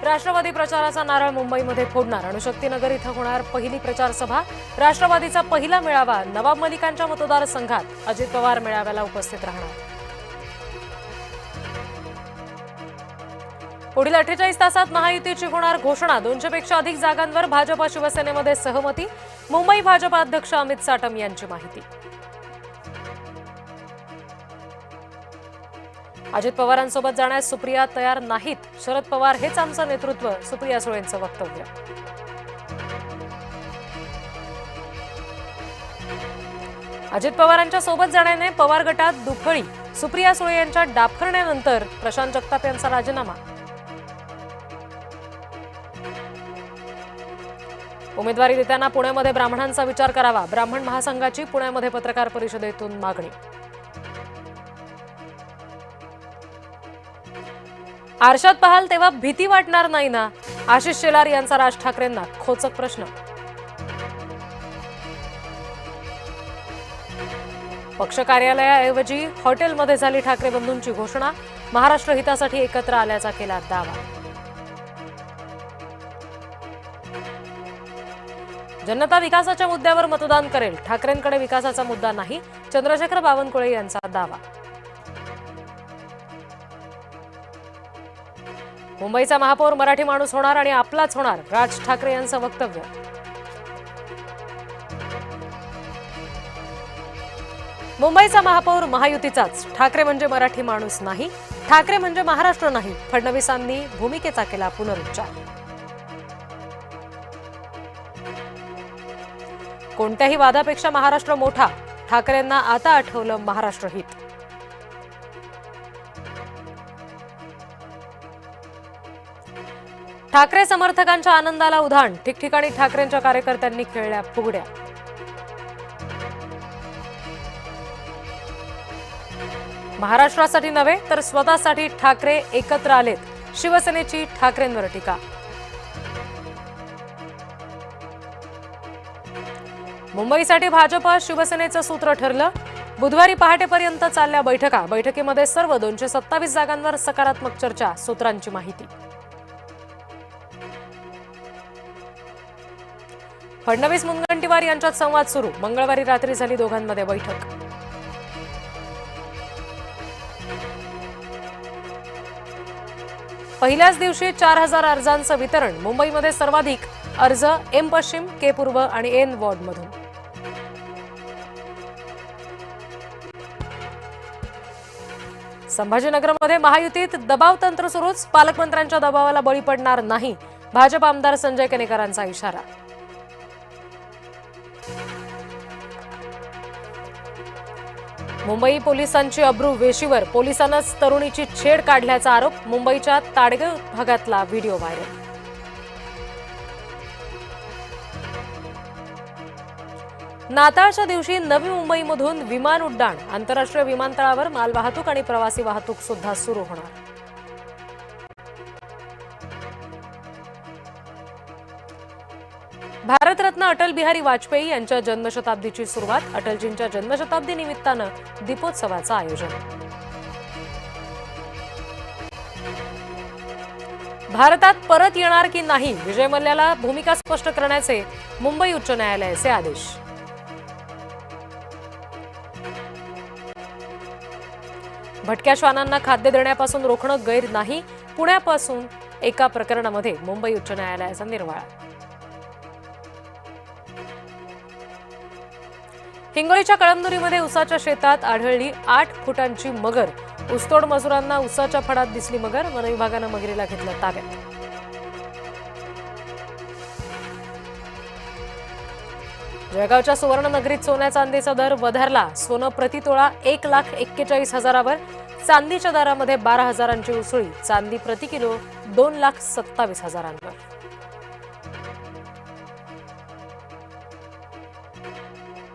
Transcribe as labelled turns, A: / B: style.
A: राष्ट्रवादी प्रचाराचा नारळ मुंबईमध्ये फोडणार। अणुशक्तीनगर इथं होणार पहिली प्रचार सभा। राष्ट्रवादीचा पहिला मेळावा नवाब मलिकांच्या मतदारसंघात। अजित पवार मेळाव्याला उपस्थित राहणार। पुढील 48 तासात महायुतीची होणार घोषणा। 200 पेक्षा अधिक जागांवर भाजप शिवसेनेमध्ये सहमती। मुंबई भाजप अध्यक्ष अमित साटम यांची माहिती। अजित पवारांसोबत जाण्यास सुप्रिया तयार नाहीत। शरद पवार हेच आमचं नेतृत्व, सुप्रिया सुळेंचं वक्तव्य। अजित पवारांच्या सोबत जाण्याने पवार गटात दुफळी। सुप्रिया सुळे यांच्या डाफरण्यानंतर प्रशांत जगताप यांचा राजीनामा। उमेदवारी देताना पुण्यामध्ये ब्राह्मणांचा विचार करावा। ब्राह्मण महासंघाची पुण्यामध्ये पत्रकार परिषदेतून मागणी। आरशात पाहाल तेव्हा भीती वाटणार नाही ना? आशिष शेलार यांचा राज ठाकरेंना खोचक प्रश्न। पक्ष कार्यालयाऐवजी हॉटेलमध्ये झाली ठाकरे बंधूंची घोषणा। महाराष्ट्र हितासाठी एकत्र आल्याचा केला दावा। जनता विकासाच्या मुद्द्यावर मतदान करेल। ठाकरेंकडे विकासाचा मुद्दा नाही, चंद्रशेखर बावनकुळे यांचा दावा। मुंबईचा महापौर मराठी माणूस होणार आणि आपलाच होणार, राज ठाकरे यांचं वक्तव्य। मुंबईचा महापौर महायुतीचाच, ठाकरे म्हणजे मराठी माणूस नाही, ठाकरे म्हणजे महाराष्ट्र नाही। फडणवीसांनी भूमिकेचा केला पुनरुच्चार। कोणत्याही वादापेक्षा महाराष्ट्र मोठा, ठाकरेंना आता आठवलं महाराष्ट्र हित। ठाकरे समर्थकांच्या आनंदाला उधाण, ठिकठिकाणी ठाकरेंच्या कार्यकर्त्यांनी खेळल्या फुगड्या। महाराष्ट्रासाठी नव्हे तर स्वतःसाठी ठाकरे एकत्र आलेत, शिवसेनेची ठाकरेंवर टीका। मुंबईसाठी भाजप शिवसेनेचं सूत्र ठरलं। बुधवारी पहाटेपर्यंत चालल्या बैठका। बैठकीमध्ये सर्व 227 जागांवर सकारात्मक चर्चा, सूत्रांची माहिती। फडणवीस मुनगंटीवार यांच्यात संवाद सुरू। मंगळवारी रात्री झाली दोघांमध्ये बैठक। पहिल्याच दिवशी 4000 अर्जांचं वितरण। मुंबईमध्ये सर्वाधिक अर्ज एम पश्चिम, के पूर्व आणि एन वॉर्डमधून। संभाजीनगरमध्ये महायुतीत दबाव तंत्र सुरूच। पालकमंत्र्यांच्या दबावाला बळी पडणार नाही, भाजप आमदार संजय केनेकरांचा इशारा। मुंबई पोलिसांची अब्रू वेशीवर। पोलिसांनाच तरुणीची छेड काढल्याचा आरोप। मुंबईच्या ताडगाव भागातला व्हिडिओ व्हायरल। नाताळच्या दिवशी नवी मुंबईमधून विमान उड्डाण। आंतरराष्ट्रीय विमानतळावर मालवाहतूक आणि प्रवासी वाहतूक सुद्धा सुरू होणार। भारतरत्न अटल बिहारी वाजपेयी यांच्या जन्मशताब्दीची सुरुवात। अटलजींच्या जन्मशताब्दी निमित्तानं दीपोत्सवाचं आयोजन। भारतात परत येणार की नाही, विजय मल्ल्याला भूमिका स्पष्ट करण्याचे मुंबई उच्च न्यायालयाचे आदेश। भटक्या श्वानांना खाद्य देण्यापासून रोखणं गैर नाही। पुण्यापासून एका प्रकरणामध्ये मुंबई उच्च न्यायालयाचा निर्वाळा। हिंगोलीच्या कळमनुरीमध्ये उसाच्या शेतात आढळली 8 फुटांची मगर। ऊसतोड मजुरांना उसाच्या फडात दिसली मगर। वन विभागानं मगरीला घेतलं ताब्यात। जळगावच्या सुवर्णनगरीत सोन्या चांदीचा दर वधारला। सोनं प्रतितोळा 1,41,000वर। चांदीच्या दरामध्ये 12,000ची उसळी। चांदी प्रति किलो 2,27,000वर।